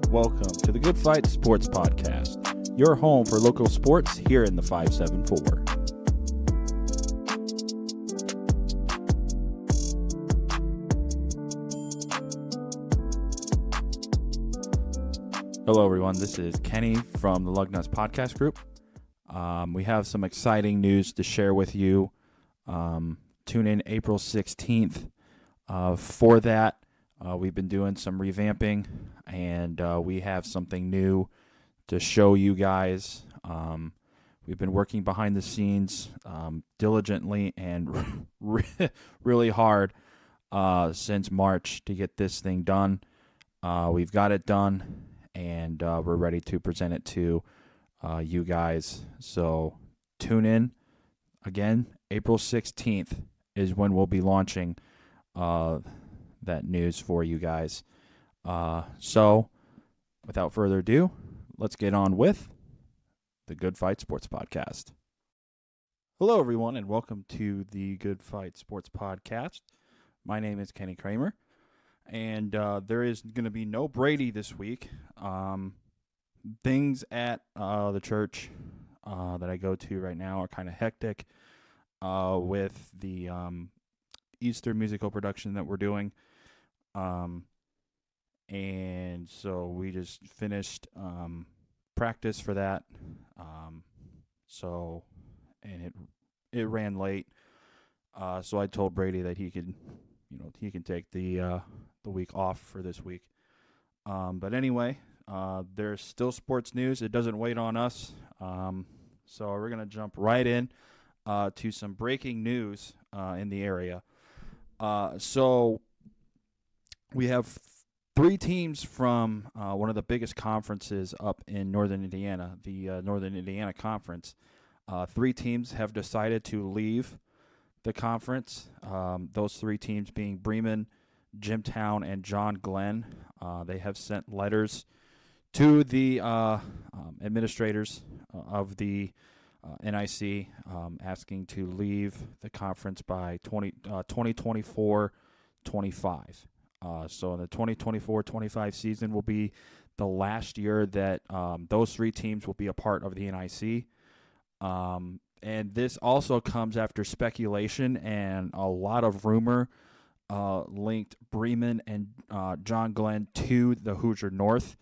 welcome to the Good Fight Sports Podcast, your home for local sports here in the 574. Hello, everyone. This is Kenny from the Lugnuts Podcast Group. We have some exciting news to share with you. Tune in April 16th. For that, we've been doing some revamping, and we have something new to show you guys. We've been working behind the scenes diligently and really hard since March to get this thing done. We've got it done, and we're ready to present it to you guys. So tune in. Again, April 16th is when we'll be launching that news for you guys. So without further ado, let's get on with the Good Fight Sports Podcast. Hello, everyone, and welcome to the Good Fight Sports Podcast. My name is Kenny Cramer, and there is going to be no Brady this week. Things at the church that I go to right now are kind of hectic with the Easter musical production that we're doing. And so we just finished practice for that. And it ran late. So I told Brady that he can take the week off for this week. But anyway, there's still sports news. It doesn't wait on us. So we're going to jump right in to some breaking news in the area. So we have three teams from one of the biggest conferences up in Northern Indiana, the Northern Indiana Conference. Three teams have decided to leave the conference. Those three teams being Bremen, Jimtown, and John Glenn. They have sent letters to the administrators of the NIC asking to leave the conference by 2024-25. So the 2024-25 season will be the last year that those three teams will be a part of the NIC. And this also comes after speculation and a lot of rumor linked Bremen and John Glenn to the Hoosier North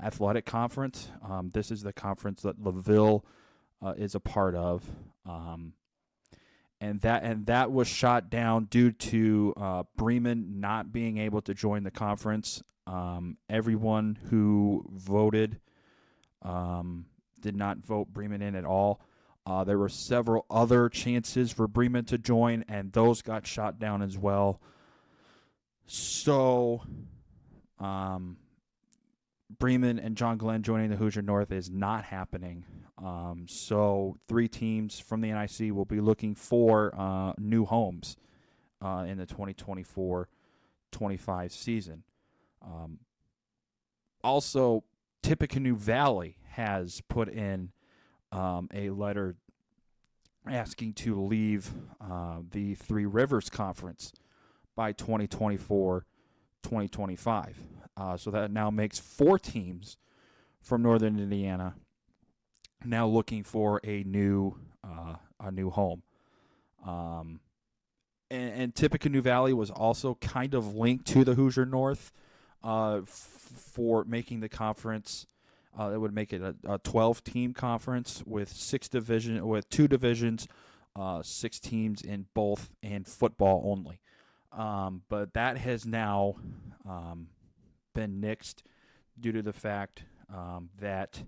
Athletic Conference. This is the conference that LaVille is a part of. And that was shot down due to Bremen not being able to join the conference. Everyone who voted did not vote Bremen in at all. There were several other chances for Bremen to join, and those got shot down as well. So Bremen and John Glenn joining the Hoosier North is not happening. So three teams from the NIC will be looking for new homes in the 2024-25 season. Also, Tippecanoe Valley has put in a letter asking to leave the Three Rivers Conference by 2024-2025. So that now makes four teams from Northern Indiana now looking for a new home. And Tippecanoe Valley was also kind of linked to the Hoosier North for making the conference. That would make it a 12-team conference with two divisions, 6 teams in both, and football only. But that has now been nixed due to the fact that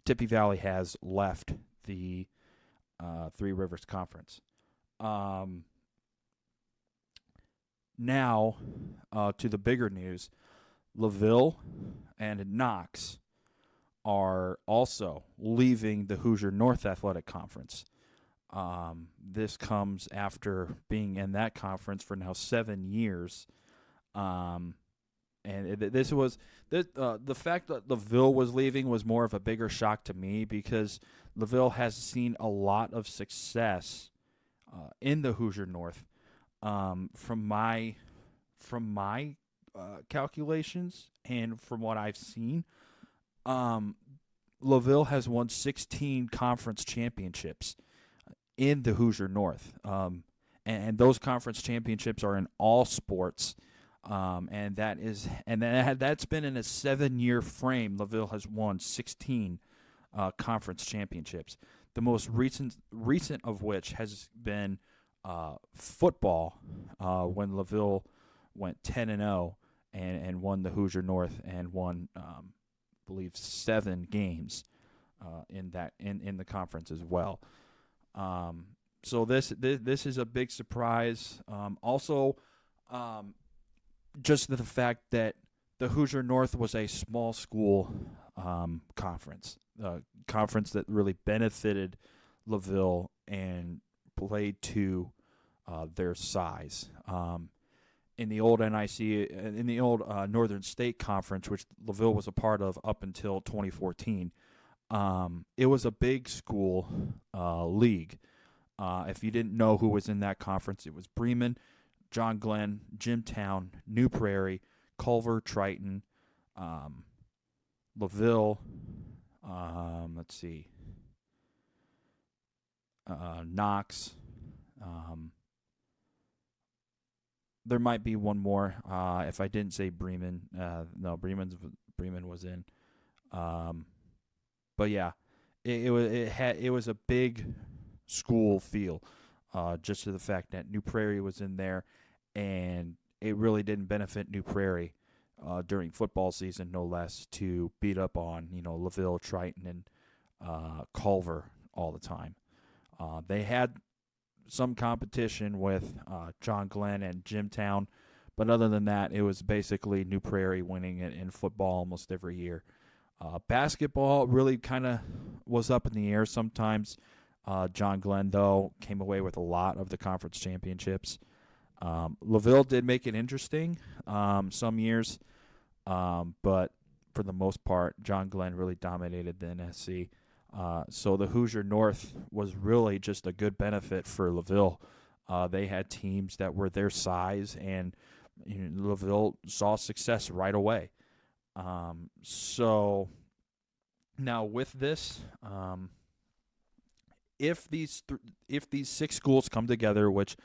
Tippy Valley has left the Three Rivers Conference. Now, to the bigger news, LaVille and Knox are also leaving the Hoosier North Athletic Conference. This comes after being in that conference for now 7 years. The fact that LaVille was leaving was more of a bigger shock to me because LaVille has seen a lot of success in the Hoosier North. From my calculations and from what I've seen, LaVille has won 16 conference championships in the Hoosier North. And those conference championships are in all sports. That's been in a 7-year frame. LaVille has won 16 conference championships. The most recent of which has been football, when LaVille went 10-0 and won the Hoosier North and won, I believe, 7 games in the conference as well. So this is a big surprise. Also, just the fact that the Hoosier North was a small school conference, a conference that really benefited LaVille and played to their size. In the old in the old Northern State Conference, which LaVille was a part of up until 2014, it was a big school league. If you didn't know who was in that conference, it was Bremen, John Glenn, Jimtown, New Prairie, Culver, Triton, LaVille, Knox. There might be one more. If I didn't say Bremen, no, Bremen was in. But yeah, it was a big school feel, just to the fact that New Prairie was in there, and it really didn't benefit New Prairie during football season, no less, to beat up on LaVille, Triton, and Culver all the time. They had some competition with John Glenn and Jimtown, but other than that, it was basically New Prairie winning it in football almost every year. Basketball really kind of was up in the air sometimes. John Glenn, though, came away with a lot of the conference championships. LaVille did make it interesting some years, but for the most part, John Glenn really dominated the NSC. So the Hoosier North was really just a good benefit for LaVille. They had teams that were their size, and LaVille saw success right away. So now with this, if these 6 schools come together, which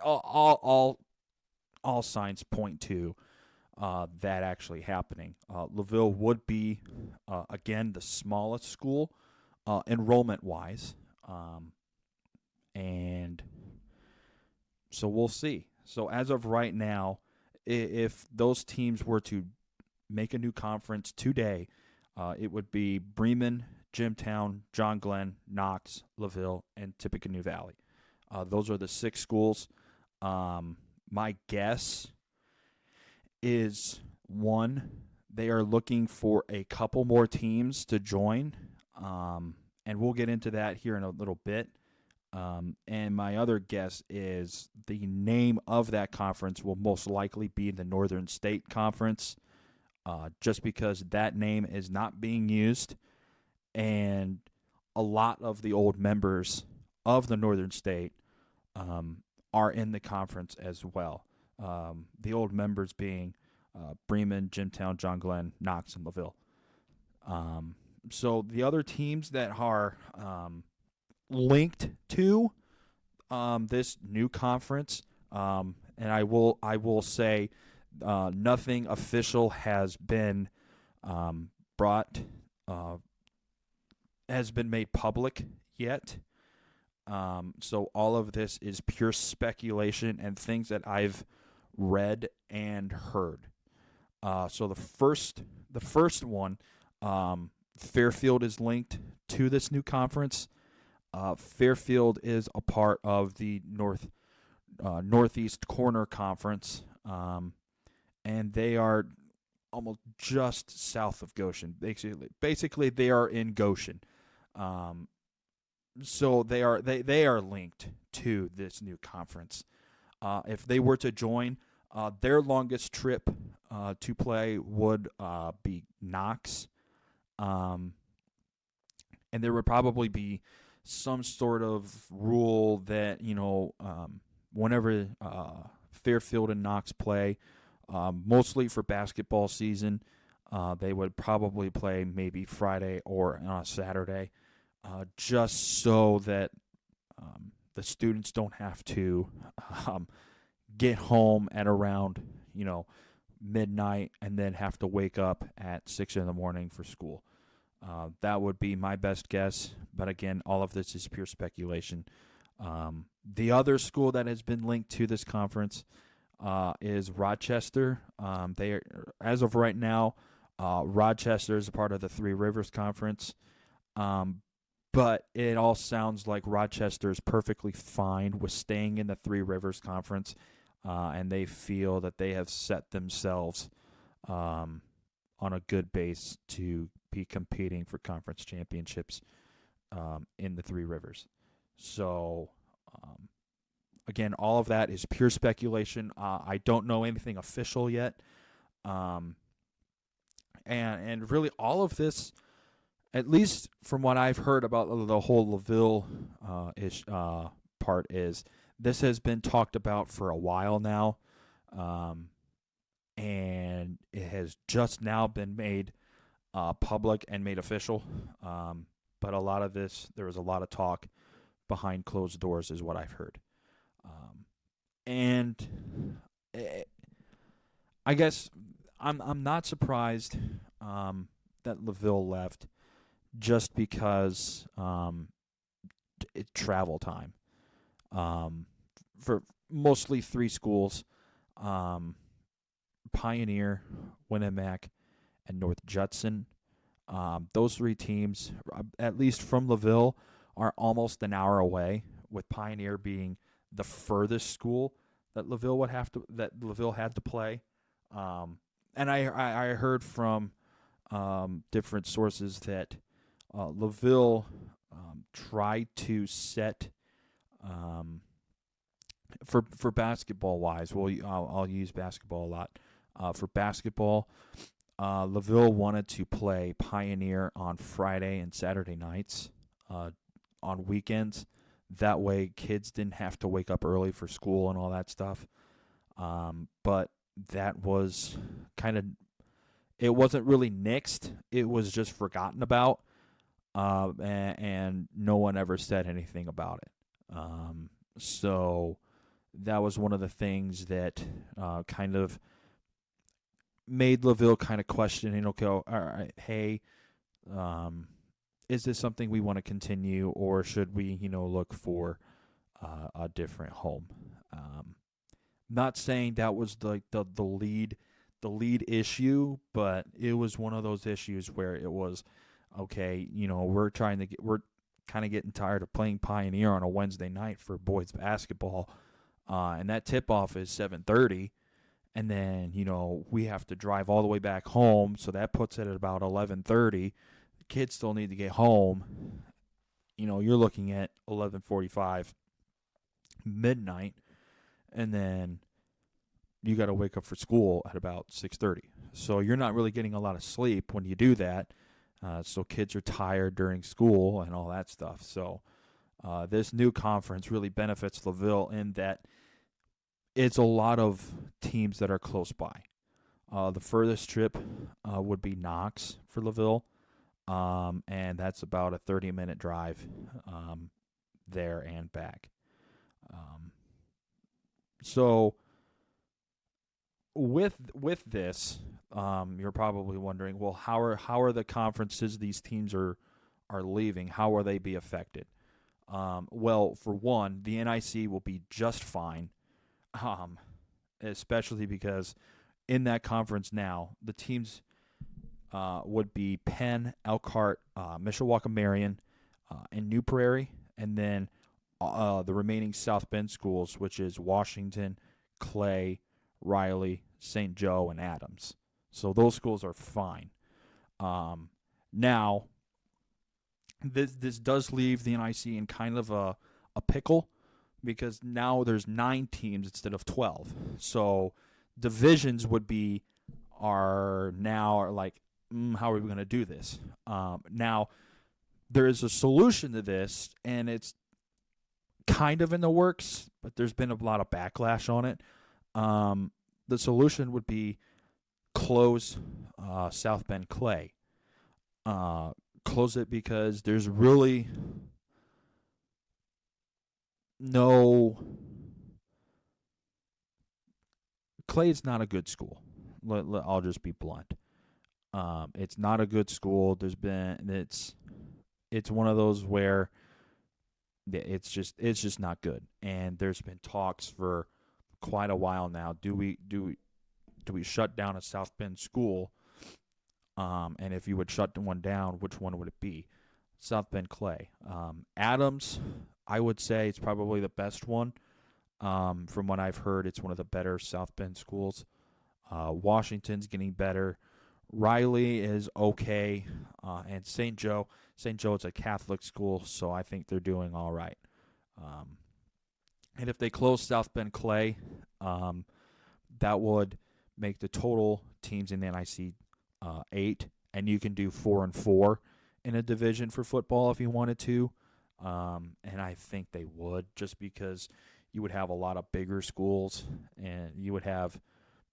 all signs point to that actually happening, LaVille would be again the smallest school enrollment-wise, and so we'll see. So as of right now, if those teams were to make a new conference today, it would be Bremen, Jimtown, John Glenn, Knox, LaVille, and Tippecanoe Valley. Those are the 6 schools. My guess is, one, they are looking for a couple more teams to join, and we'll get into that here in a little bit. And my other guess is the name of that conference will most likely be the Northern State Conference, just because that name is not being used, and a lot of the old members of the Northern State are in the conference as well. The old members being Bremen, Jimtown, John Glenn, Knox, and LaVille. So the other teams that are linked to this new conference, and I will say nothing official has been has been made public yet. So all of this is pure speculation and things that I've read and heard. So the first one, Fairfield is linked to this new conference. Fairfield is a part of the Northeast Corner Conference, and they are almost just south of Goshen. Basically, they are in Goshen. So they are linked to this new conference. If they were to join, their longest trip to play would be Knox, and there would probably be some sort of rule that whenever Fairfield and Knox play, mostly for basketball season. They would probably play maybe Friday or on a Saturday, just so that the students don't have to um, get home at around, midnight and then have to wake up at 6 in the morning for school. That would be my best guess, but again, all of this is pure speculation. The other school that has been linked to this conference is Rochester. They are, as of right now, Rochester is a part of the Three Rivers Conference, but it all sounds like Rochester is perfectly fine with staying in the Three Rivers Conference, and they feel that they have set themselves on a good base to be competing for conference championships in the Three Rivers. So, again, all of that is pure speculation. I don't know anything official yet. And really all of this, at least from what I've heard about the whole LaVille part, is this has been talked about for a while now, and it has just now been made public and made official. But a lot of this, there was a lot of talk behind closed doors, is what I've heard. I guess I'm not surprised that LaVille left, just because travel time. For mostly three schools, Pioneer, Winnemac, and North Judson. Those three teams, at least from LaVille, are almost an hour away, with Pioneer being the furthest school that LaVille had to play. And I heard from different sources that LaVille tried to set for basketball wise. Well, I'll use basketball a lot. For basketball, LaVille wanted to play Pioneer on Friday and Saturday nights, on weekends. That way, kids didn't have to wake up early for school and all that stuff. But that was it wasn't really nixed. It was just forgotten about, and no one ever said anything about it. So that was one of the things that kind of made LaVille kind of questioning, okay, all right, hey, is this something we want to continue, or should we, look for a different home? Not saying that was the lead issue, but it was one of those issues where it was, okay, we're kind of getting tired of playing Pioneer on a Wednesday night for boys basketball, and that tip-off is 7:30, and then, we have to drive all the way back home, so that puts it at about 11:30. The kids still need to get home. You're looking at 11:45, midnight, and then you got to wake up for school at about 6:30. So you're not really getting a lot of sleep when you do that. So kids are tired during school and all that stuff. So this new conference really benefits LaVille in that it's a lot of teams that are close by. The furthest trip would be Knox for LaVille, and that's about a 30-minute drive there and back. So with this, you're probably wondering, well, how are the conferences these teams are leaving? How will they be affected? Well, for one, the NIC will be just fine, especially because in that conference now, the teams would be Penn, Elkhart, Mishawaka-Marion, and New Prairie, and then the remaining South Bend schools, which is Washington, Clay, Riley, St. Joe, and Adams. So those schools are fine. Now, this does leave the NIC in kind of a pickle, because now there's 9 teams instead of 12. So divisions are like, how are we going to do this? Now, there is a solution to this, and it's kind of in the works, but there's been a lot of backlash on it. the solution would be close South Bend Clay. Close it because there's really no. Clay's not a good school. I'll just be blunt. It's not a good school. It's one of those where it's just not good. And there's been talks for quite a while now. Do we shut down a South Bend school? And if you would shut one down, which one would it be? South Bend Clay. Adams, I would say it's probably the best one. From what I've heard, it's one of the better South Bend schools. Washington's getting better. Riley is okay. And St. Joe is a Catholic school, so I think they're doing all right. And if they close South Bend Clay, that would make the total teams in the NIC 8, and you can do 4-4 in a division for football if you wanted to. And I think they would, just because you would have a lot of bigger schools, and you would have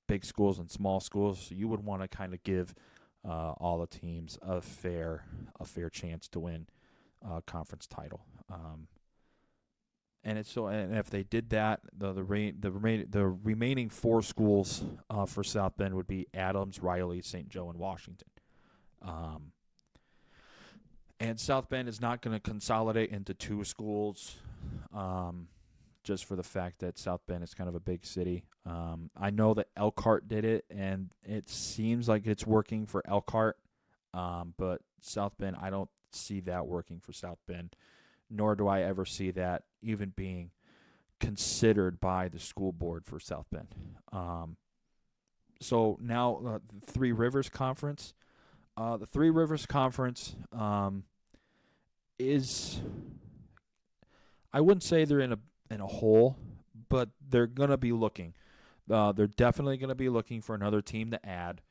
big schools and small schools. So you would want to kind of give all the teams a fair chance to win a conference title. And if they did that, the remaining 4 schools for South Bend would be Adams, Riley, St. Joe, and Washington. And South Bend is not going to consolidate into 2 schools, just for the fact that South Bend is kind of a big city. I know that Elkhart did it, and it seems like it's working for Elkhart, but South Bend, I don't see that working for South Bend, nor do I ever see that even being considered by the school board for South Bend. So now the Three Rivers Conference. The Three Rivers Conference is, I wouldn't say they're in a hole, but they're going to be looking. They're definitely going to be looking for another team to add.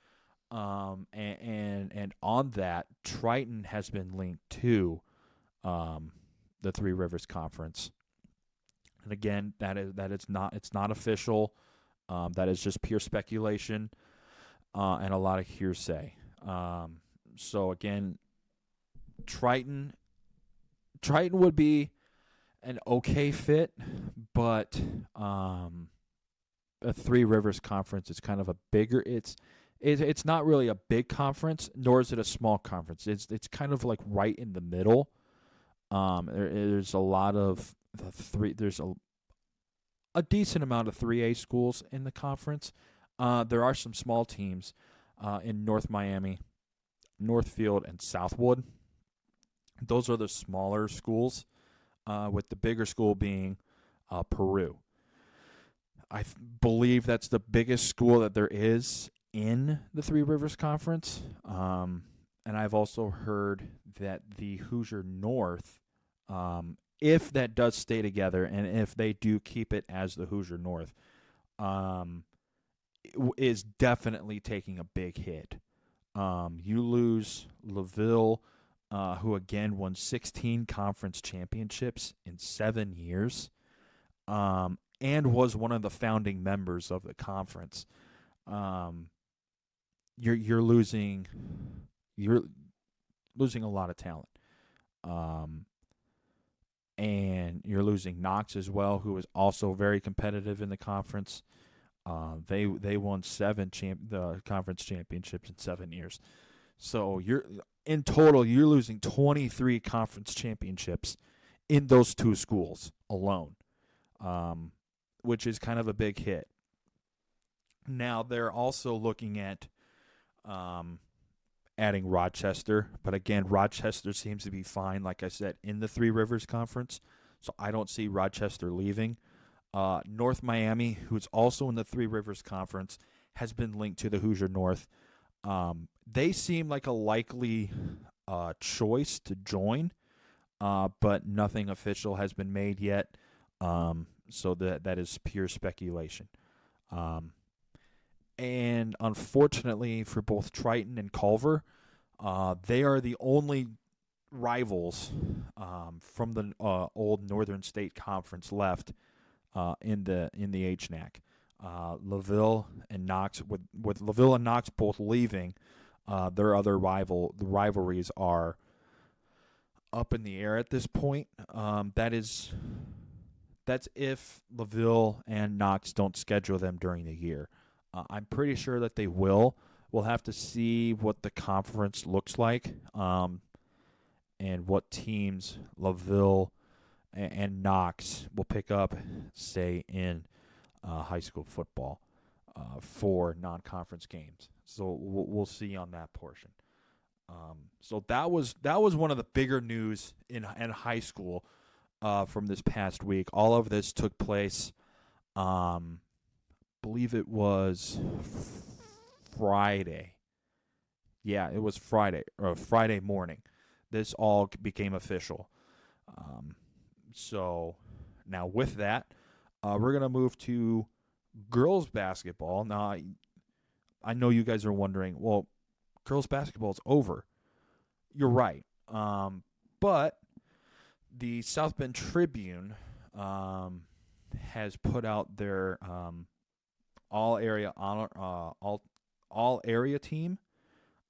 And on that, Triton has been linked to the Three Rivers Conference. And again, it's not official. That is just pure speculation and a lot of hearsay. So again, Triton would be an okay fit, but a Three Rivers Conference is kind of a bigger. It's not really a big conference, nor is it a small conference. It's kind of like right in the middle. There's a lot of there's a decent amount of 3A schools in the conference. There are some small teams in North Miami, Northfield, and Southwood. Those are the smaller schools, with the bigger school being Peru. I believe that's the biggest school that there is in the Three Rivers Conference. And I've also heard that the Hoosier North, if that does stay together and if they do keep it as the Hoosier North, is definitely taking a big hit. You lose LaVille, who again won 16 conference championships in 7 years, and was one of the founding members of the conference. You're losing a lot of talent. And you're losing Knox as well, who is also very competitive in the conference. They won 7 the conference championships in 7 years. So in total you're losing 23 conference championships in those 2 schools alone, which is kind of a big hit. Now they're also looking at adding Rochester, but again, Rochester seems to be fine, like I said, in the Three Rivers Conference, so I don't see Rochester leaving. North Miami, who's also in the Three Rivers Conference, has been linked to the Hoosier North. They seem like a likely choice to join, but nothing official has been made yet, so that is pure speculation. And unfortunately for both Triton and Culver, they are the only rivals from the old Northern State Conference left in the HNAC. LaVille and Knox, with LaVille and Knox both leaving, their other rivalries are up in the air at this point. That's if LaVille and Knox don't schedule them during the year. I'm pretty sure that they will. We'll have to see what the conference looks like, and what teams LaVille and Knox will pick up, say, in high school football for non-conference games. So we'll see on that portion. So that was one of the bigger news in high school from this past week. All of this took place, believe it was Friday. Yeah, it was Friday morning. This all became official. So now with that, we're going to move to girls basketball. Now, I know you guys are wondering, well, girls basketball is over. You're right. But the South Bend Tribune has put out their all area team,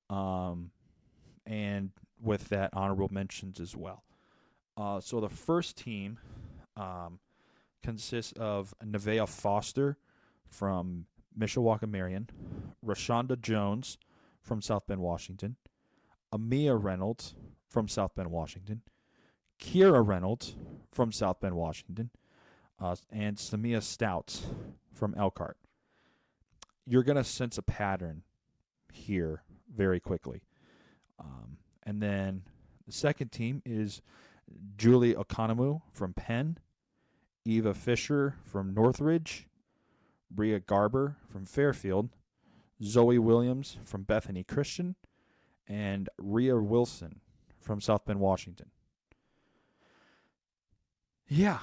and with that, honorable mentions as well. So the first team consists of Nevaeh Foster from Mishawaka Marion, Rashonda Jones from South Bend, Washington, Amia Reynolds from South Bend, Washington, Kira Reynolds from South Bend, Washington, and Samia Stouts from Elkhart. You're going to sense a pattern here very quickly. And then the second team is Julie Okonomu from Penn, Eva Fisher from Northridge, Bria Garber from Fairfield, Zoe Williams from Bethany Christian, and Rhea Wilson from South Bend, Washington. Yeah,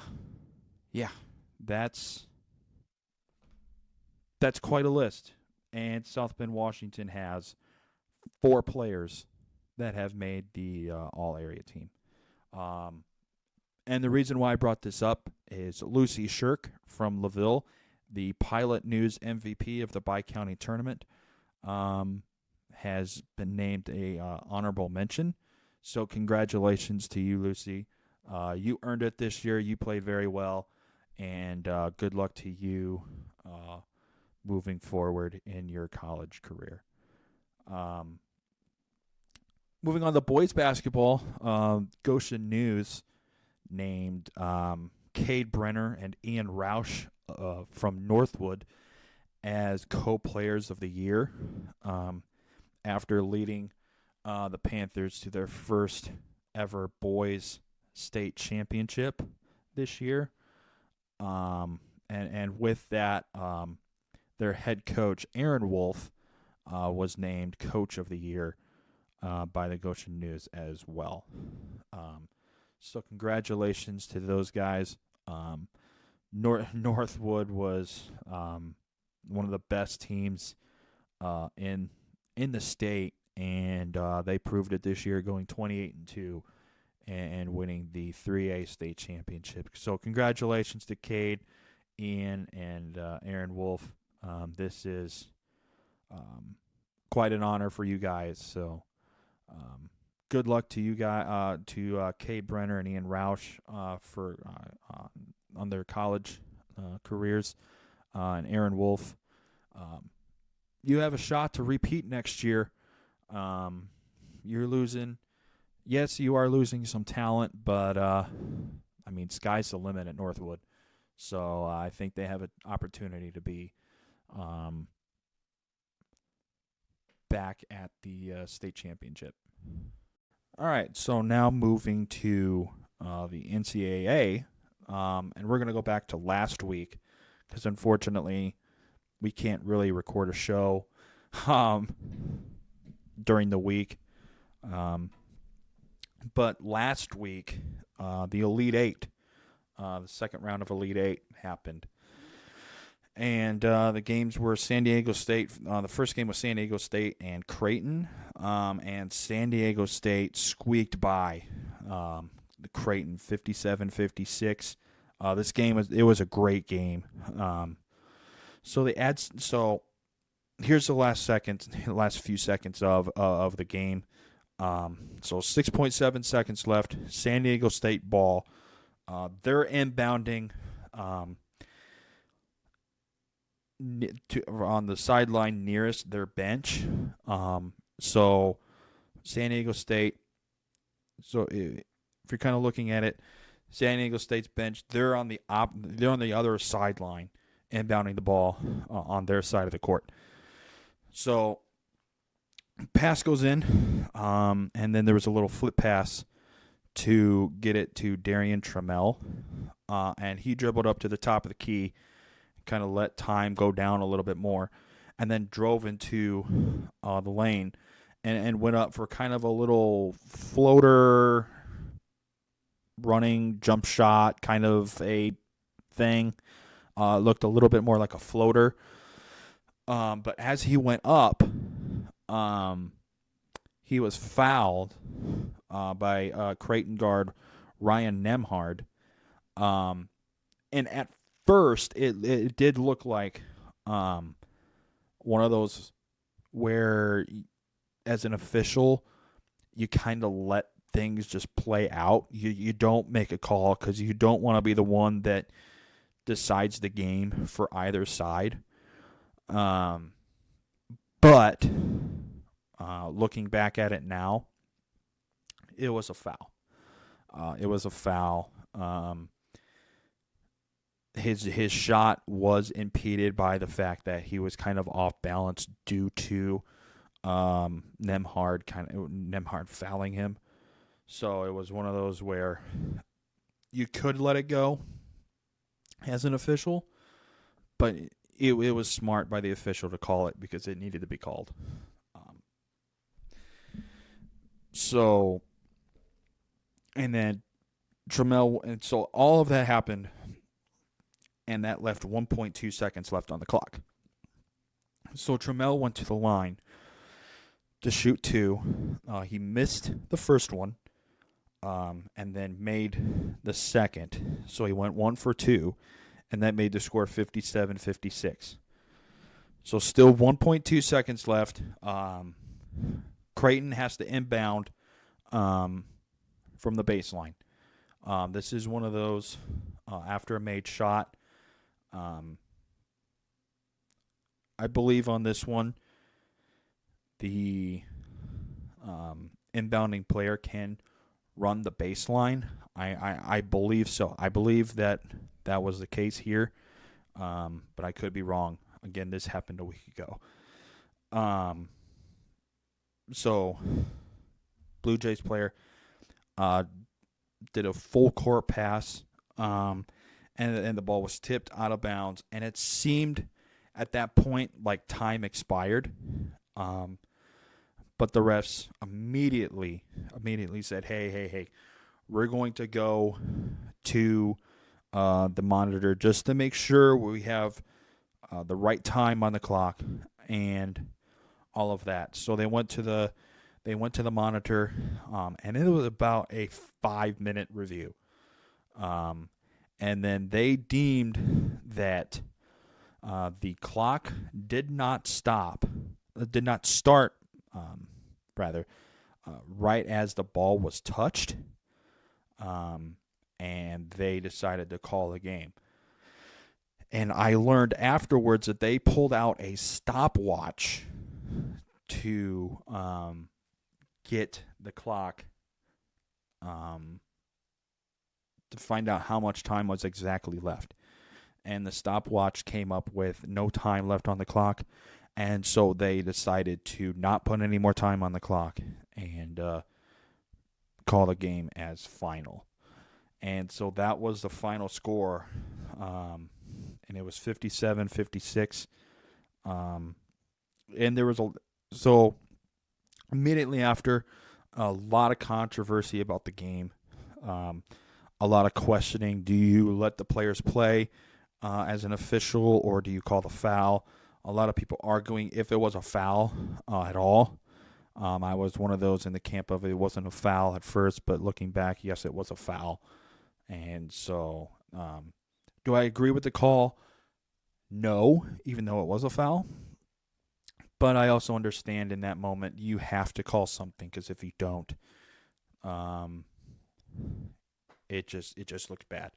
that's quite a list. And South Bend, Washington has 4 players that have made the all-area team. And the reason why I brought this up is Lucy Shirk from LaVille, the Pilot News MVP of the Bi-County Tournament, has been named a honorable mention. So congratulations to you, Lucy. You earned it this year. You played very well, and good luck to you moving forward in your college career. Moving on to boys basketball, Goshen News named Cade Brenner and Ian Roush from Northwood as co-players of the year after leading the Panthers to their first ever boys state championship this year. And with that, their head coach, Aaron Wolf, was named Coach of the Year by the Goshen News as well. So congratulations to those guys. Northwood was one of the best teams in the state, and they proved it this year, going 28-2 and winning the 3A state championship. So congratulations to Cade, Ian, and Aaron Wolf. This is quite an honor for you guys. So good luck to you guys, to Cade Brenner and Ian Roush for on their college careers, and Aaron Wolf. You have a shot to repeat next year. You're losing. Yes, you are losing some talent, but sky's the limit at Northwood. So I think they have an opportunity to be back at the state championship. All right, so now moving to the NCAA, and we're going to go back to last week because unfortunately we can't really record a show during the week. But last week, the Elite Eight, the second round of Elite Eight happened. And the games were San Diego State. The first game was San Diego State and Creighton. And San Diego State squeaked by the Creighton 57-56. This game was a great game. So here's the last few seconds of the game. So 6.7 seconds left. San Diego State ball. They're inbounding on the sideline nearest their bench. So San Diego State. So if you're kind of looking at it, San Diego State's bench, they're on the other sideline, inbounding the ball on their side of the court. So pass goes in, and then there was a little flip pass to get it to Darian Trammell, and he dribbled up to the top of the key, kind of let time go down a little bit more, and then drove into the lane and went up for kind of a little floater running jump shot kind of a thing. Looked a little bit more like a floater. But as he went up, he was fouled by Creighton guard Ryan Nemhard. And at first, it did look like one of those where, as an official, you kind of let things just play out. You don't make a call because you don't want to be the one that decides the game for either side. But looking back at it now, it was a foul. His shot was impeded by the fact that he was kind of off balance due to Nemhard fouling him. So it was one of those where you could let it go as an official, but it was smart by the official to call it because it needed to be called. And then Trammell, and so all of that happened, and that left 1.2 seconds left on the clock. So Trammell went to the line to shoot two. He missed the first one, and then made the second. So he went 1 for 2, and that made the score 57-56. So still 1.2 seconds left. Creighton has to inbound from the baseline. This is one of those after a made shot. I believe on this one, the inbounding player can run the baseline. I believe so. I believe that was the case here, but I could be wrong. Again, this happened a week ago. So Blue Jays player did a full court pass, and the ball was tipped out of bounds, and it seemed at that point like time expired. But the refs immediately said, hey, we're going to go to the monitor just to make sure we have the right time on the clock and all of that. So they went to the monitor, and it was about a 5-minute review. And then they deemed that the clock did not start, right as the ball was touched, and they decided to call the game. And I learned afterwards that they pulled out a stopwatch to get the clock to find out how much time was exactly left. And the stopwatch came up with no time left on the clock. And so they decided to not put any more time on the clock and call the game as final. And so that was the final score. And it was 57-56. And there was so immediately after, a lot of controversy about the game. A lot of questioning. Do you let the players play as an official, or do you call the foul? A lot of people arguing if it was a foul at all. I was one of those in the camp of it wasn't a foul at first, but looking back, yes, it was a foul. And so, do I agree with the call? no, even though it was a foul. But I also understand in that moment you have to call something, because if you don't, it just looks bad.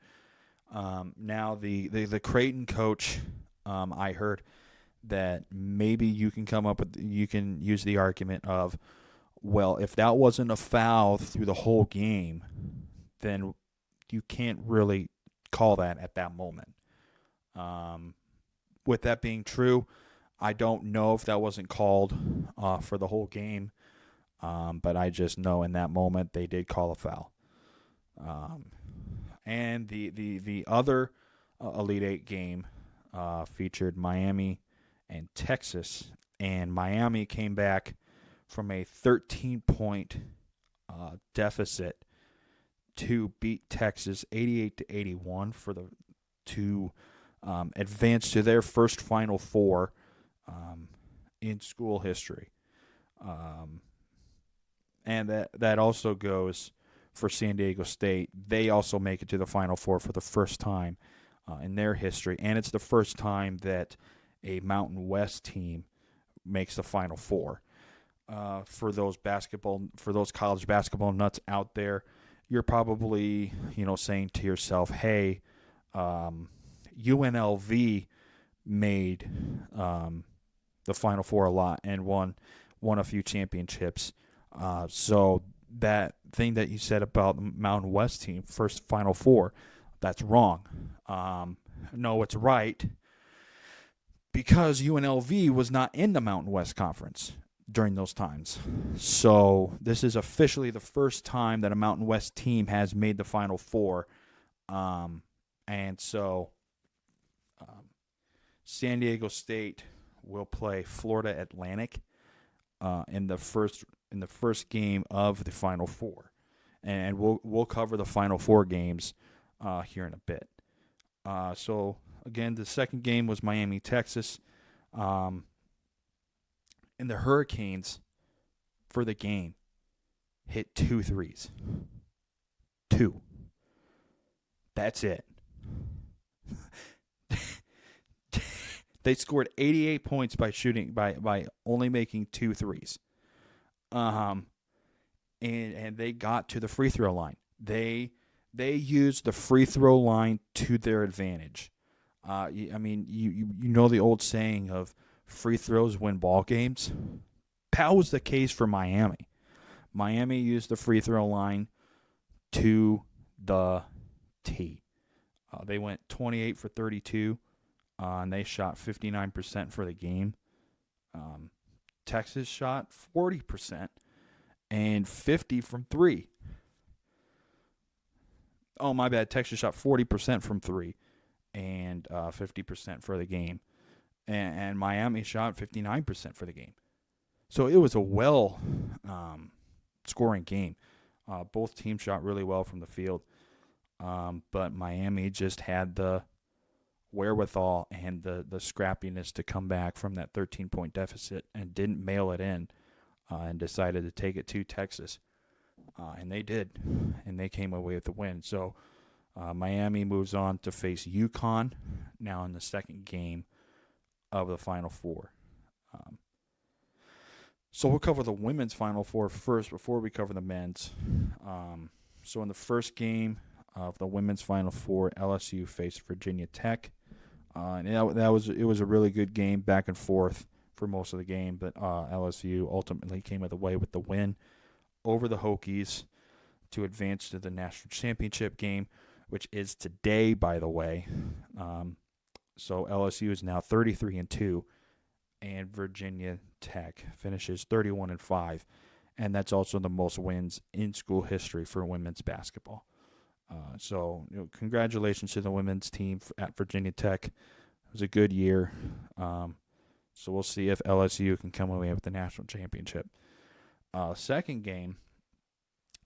Now the Creighton coach, I heard that maybe you can use the argument of, well, if that wasn't a foul through the whole game, then you can't really call that at that moment. With that being true, I don't know if that wasn't called for the whole game, but I just know in that moment they did call a foul. And the other Elite Eight game featured Miami and Texas, and Miami came back from a 13-point deficit to beat Texas 88-81 to advance to their first Final Four in school history. And that also goes for San Diego State. They also make it to the Final Four for the first time in their history, and it's the first time that a Mountain West team makes the Final Four. For those college basketball nuts out there, you're probably saying to yourself, "Hey, UNLV made the Final Four a lot and won a few championships. So that thing that you said about the Mountain West team, first Final Four, that's wrong. No, it's right, because UNLV was not in the Mountain West Conference during those times. So this is officially the first time that a Mountain West team has made the Final Four. And so San Diego State will play Florida Atlantic in the first game of the Final Four, and we'll cover the Final Four games here in a bit. So again, the second game was Miami, Texas, and the Hurricanes for the game hit 2 threes. 2. That's it. They scored 88 points by only making 2 threes. And they got to the free throw line. They used the free throw line to their advantage. I mean, you know the old saying of free throws win ball games? That was the case for Miami. Miami used the free throw line to the T. They went 28 for 32. And they shot 59% for the game. Texas shot 40% and 50 from 3. Oh, my bad. Texas shot 40% from 3 and 50% for the game. And Miami shot 59% for the game. So it was a scoring game. Both teams shot really well from the field. But Miami just had the wherewithal and the scrappiness to come back from that 13-point deficit and didn't mail it in and decided to take it to Texas. And they did, and they came away with the win. So Miami moves on to face UConn now in the second game of the Final Four. So we'll cover the women's Final Four first before we cover the men's. So in the first game of the women's Final Four, LSU faced Virginia Tech. And it was a really good game, back and forth for most of the game, but LSU ultimately came away with the win over the Hokies to advance to the national championship game, which is today, by the way. So LSU is now 33-2, and Virginia Tech finishes 31-5, and that's also the most wins in school history for women's basketball. So congratulations to the women's team at Virginia Tech. It was a good year. So we'll see if LSU can come away with the national championship. Second game,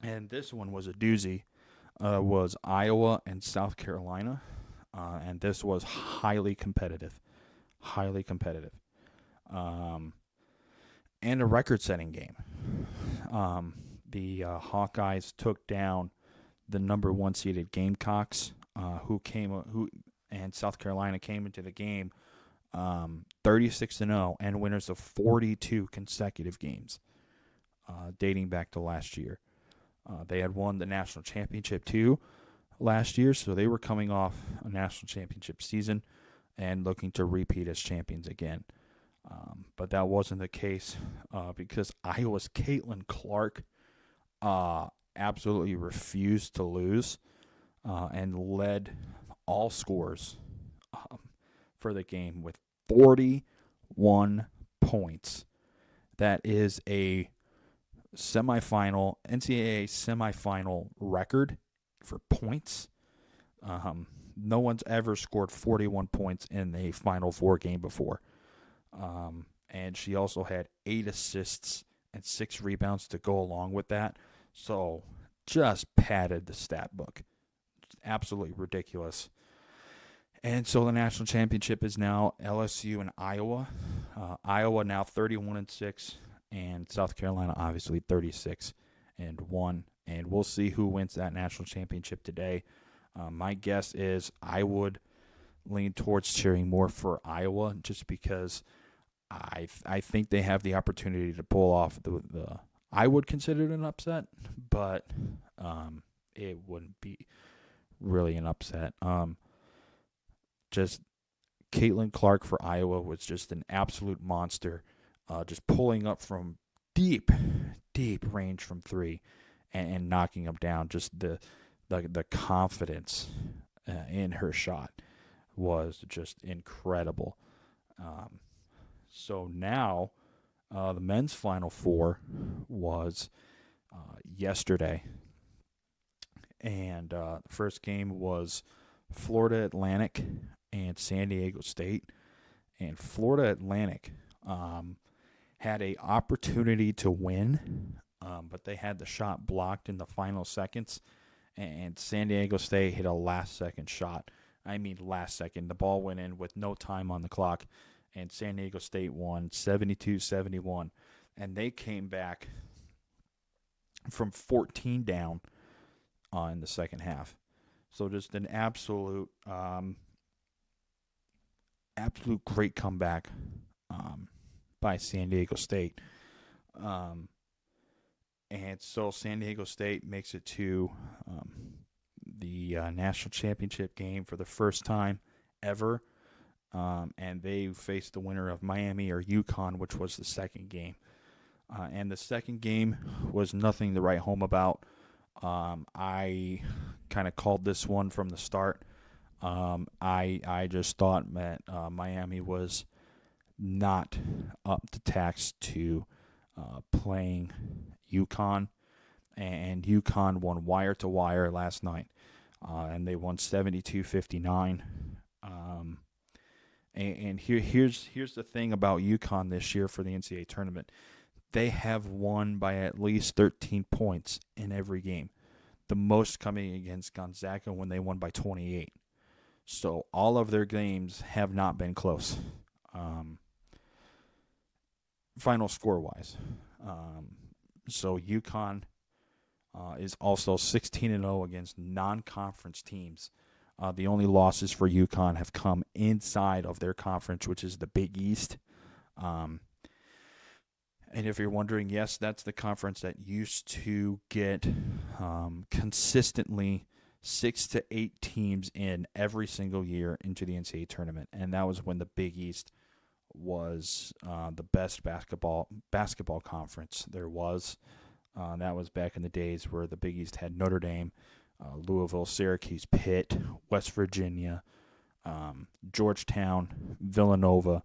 and this one was a doozy, was Iowa and South Carolina. And this was highly competitive. And a record-setting game. The Hawkeyes took down the number 1 seeded Gamecocks, and South Carolina came into the game 36-0, and winners of 42 consecutive games, dating back to last year. They had won the national championship too last year, so they were coming off a national championship season and looking to repeat as champions again. But that wasn't the case because Iowa's Caitlin Clark absolutely refused to lose and led all scores for the game with 41 points. That is a NCAA semifinal record for points. No one's ever scored 41 points in a Final Four game before. And she also had 8 assists and 6 rebounds to go along with that. So just padded the stat book. Absolutely ridiculous. And so the national championship is now LSU and Iowa. Iowa now 31-6, and South Carolina obviously 36-1. And we'll see who wins that national championship today. My guess is I would lean towards cheering more for Iowa just because I think they have the opportunity to pull off the I would consider it an upset, but it wouldn't be really an upset. Just Caitlin Clark for Iowa was just an absolute monster, just pulling up from deep range from three and knocking them down. Just the confidence in her shot was just incredible. So now the men's Final Four was yesterday, and the first game was Florida Atlantic and San Diego State. And Florida Atlantic had an opportunity to win, but they had the shot blocked in the final seconds, and San Diego State hit a last-second shot. I mean last second. The ball went in with no time on the clock, and San Diego State won 72-71. And they came back from 14 down in the second half. So just an absolute great comeback by San Diego State. And so San Diego State makes it to the national championship game for the first time ever. And they faced the winner of Miami or UConn, which was the second game. And the second game was nothing to write home about. I kind of called this one from the start. I just thought that Miami was not up to tax to playing UConn, and UConn won wire to wire last night, and they won 72-59. And here's the thing about UConn this year for the NCAA tournament. They have won by at least 13 points in every game, the most coming against Gonzaga when they won by 28. So all of their games have not been close, final score-wise. So UConn is also 16-0 against non-conference teams. The only losses for UConn have come inside of their conference, which is the Big East. And if you're wondering, yes, that's the conference that used to get consistently 6 to 8 teams in every single year into the NCAA tournament. And that was when the Big East was the best basketball conference there was. That was back in the days where the Big East had Notre Dame, Louisville, Syracuse, Pitt, West Virginia, Georgetown, Villanova,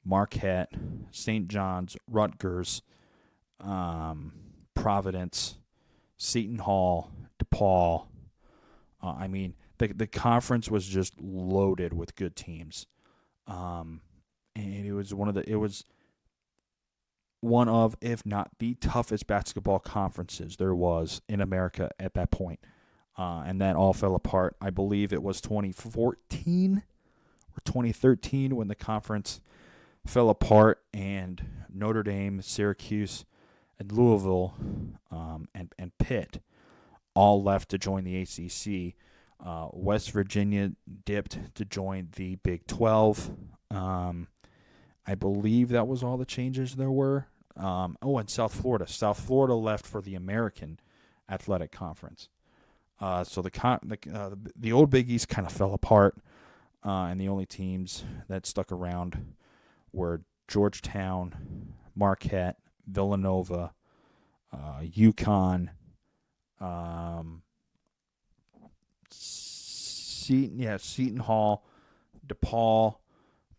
Marquette, St. John's, Rutgers, Providence, Seton Hall, DePaul. I mean, the conference was just loaded with good teams, and it was one of, if not the toughest basketball conferences there was in America at that point. And that all fell apart. I believe it was 2014 or 2013 when the conference fell apart, and Notre Dame, Syracuse, and Louisville, and Pitt all left to join the ACC. West Virginia dipped to join the Big 12. I believe that was all the changes there were. And South Florida. South Florida left for the American Athletic Conference. So the old Big East kind of fell apart, and the only teams that stuck around were Georgetown, Marquette, Villanova, UConn, Seton Hall, DePaul,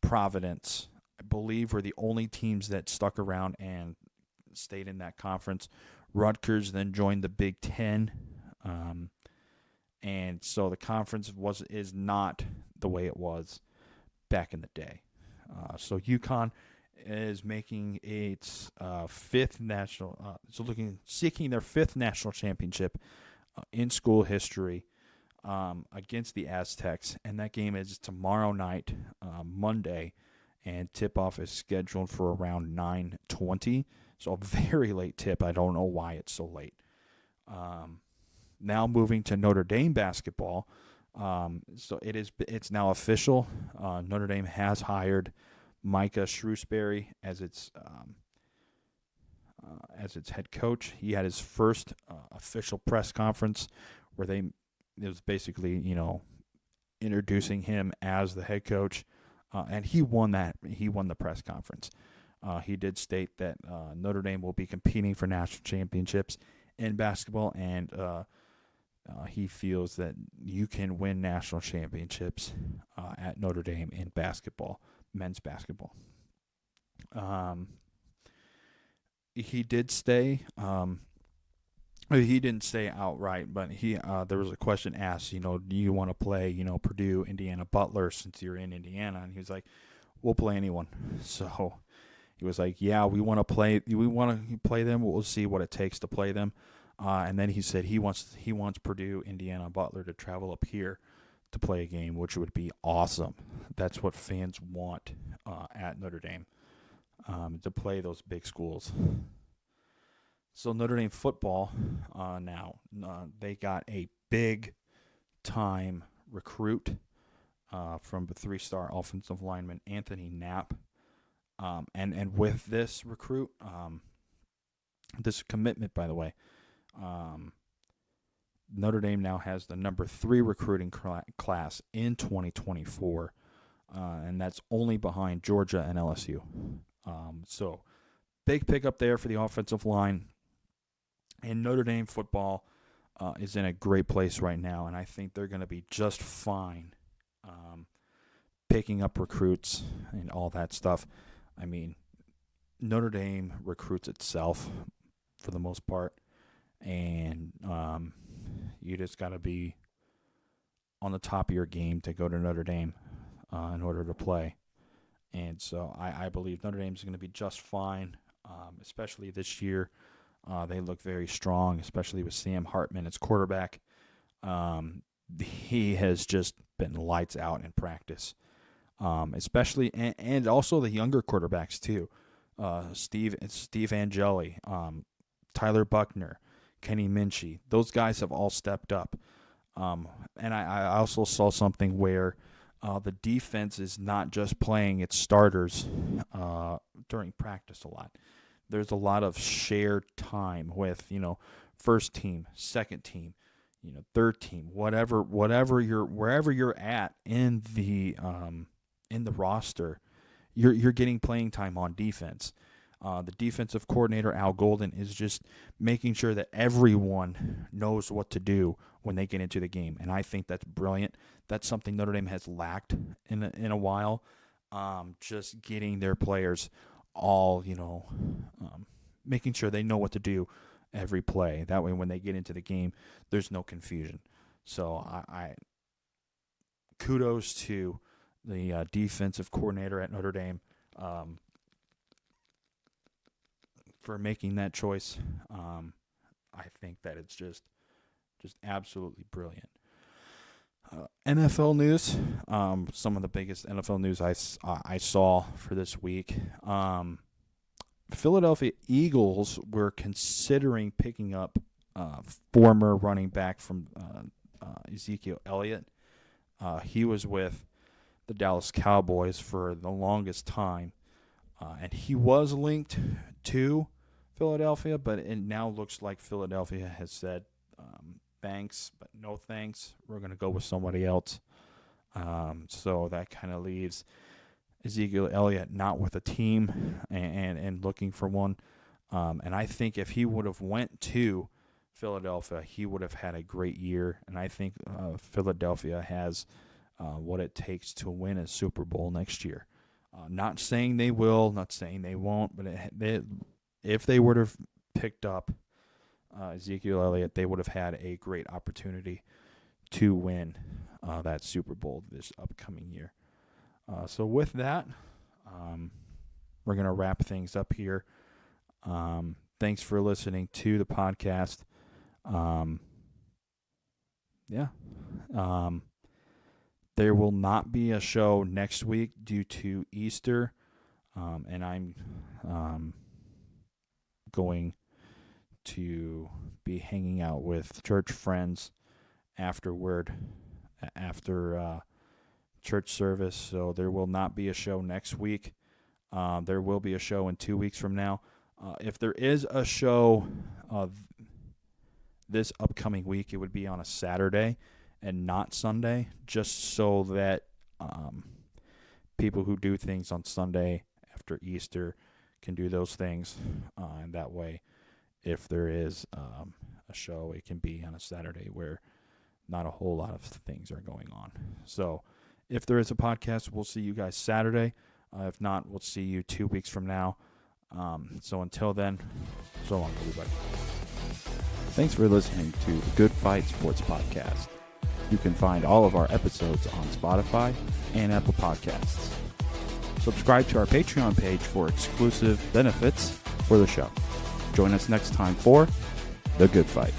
Providence. I believe were the only teams that stuck around and stayed in that conference. Rutgers then joined the Big Ten, and so the conference is not the way it was back in the day. So UConn is making its fifth national, seeking their fifth national championship in school history against the Aztecs, and that game is tomorrow night, Monday, and tip-off is scheduled for around 9:20. So a very late tip. I don't know why it's so late. Now moving to Notre Dame basketball. So it's now official. Notre Dame has hired Micah Shrewsbury as its head coach. He had his first official press conference where it was basically, introducing him as the head coach, and he won that. He won the press conference. He did state that Notre Dame will be competing for national championships in basketball, and he feels that you can win national championships at Notre Dame in basketball, men's basketball. He did stay. He didn't say outright, but there was a question asked, do you want to play, Purdue, Indiana, Butler, since you're in Indiana? And he was like, we'll play anyone. So he was like, yeah, we want to play them. We'll see what it takes to play them. And then he said he wants Purdue, Indiana, Butler to travel up here to play a game, which would be awesome. That's what fans want at Notre Dame, to play those big schools. So Notre Dame football now, they got a big-time recruit from the three-star offensive lineman Anthony Knapp. And with this recruit, this commitment, by the way, Notre Dame now has the number 3 recruiting class in 2024, and that's only behind Georgia and LSU. So big pickup there for the offensive line. And Notre Dame football is in a great place right now, and I think they're going to be just fine picking up recruits and all that stuff. I mean, Notre Dame recruits itself for the most part, and you just got to be on the top of your game to go to Notre Dame in order to play. And so I believe Notre Dame is going to be just fine, especially this year. They look very strong, especially with Sam Hartman as quarterback. He has just been lights out in practice, especially and also the younger quarterbacks too. Steve Angeli, Tyler Buckner, Kenny Minchie. Those guys have all stepped up. And I also saw something where the defense is not just playing its starters during practice a lot. There's a lot of shared time with, first team, second team, third team, wherever you're at in the roster, you're getting playing time on defense. The defensive coordinator, Al Golden, is just making sure that everyone knows what to do when they get into the game, and I think that's brilliant. That's something Notre Dame has lacked in a while. Just getting their players all, making sure they know what to do every play. That way when they get into the game, there's no confusion. So I kudos to the defensive coordinator at Notre Dame for making that choice. I think that it's just absolutely brilliant. NFL news, some of the biggest NFL news I saw for this week. Philadelphia Eagles were considering picking up former running back from Ezekiel Elliott. He was with the Dallas Cowboys for the longest time. And he was linked to Philadelphia, but it now looks like Philadelphia has said, thanks, but no thanks. We're going to go with somebody else. So that kind of leaves Ezekiel Elliott not with a team and looking for one. And I think if he would have went to Philadelphia, he would have had a great year. And I think Philadelphia has what it takes to win a Super Bowl next year. Not saying they will, not saying they won't, but if they would have picked up Ezekiel Elliott, they would have had a great opportunity to win that Super Bowl this upcoming year. So with that, we're going to wrap things up here. Thanks for listening to the podcast. There will not be a show next week due to Easter, and I'm going to be hanging out with church friends after church service, so there will not be a show next week. There will be a show in 2 weeks from now. If there is a show this upcoming week, it would be on a Saturday and not Sunday, just so that people who do things on Sunday after Easter can do those things. And that way, if there is a show, it can be on a Saturday where not a whole lot of things are going on. So if there is a podcast, we'll see you guys Saturday. If not, we'll see you 2 weeks from now. So until then, so long, everybody. Thanks for listening to the Good Fight Sports Podcast. You can find all of our episodes on Spotify and Apple Podcasts. Subscribe to our Patreon page for exclusive benefits for the show. Join us next time for The Good Fight.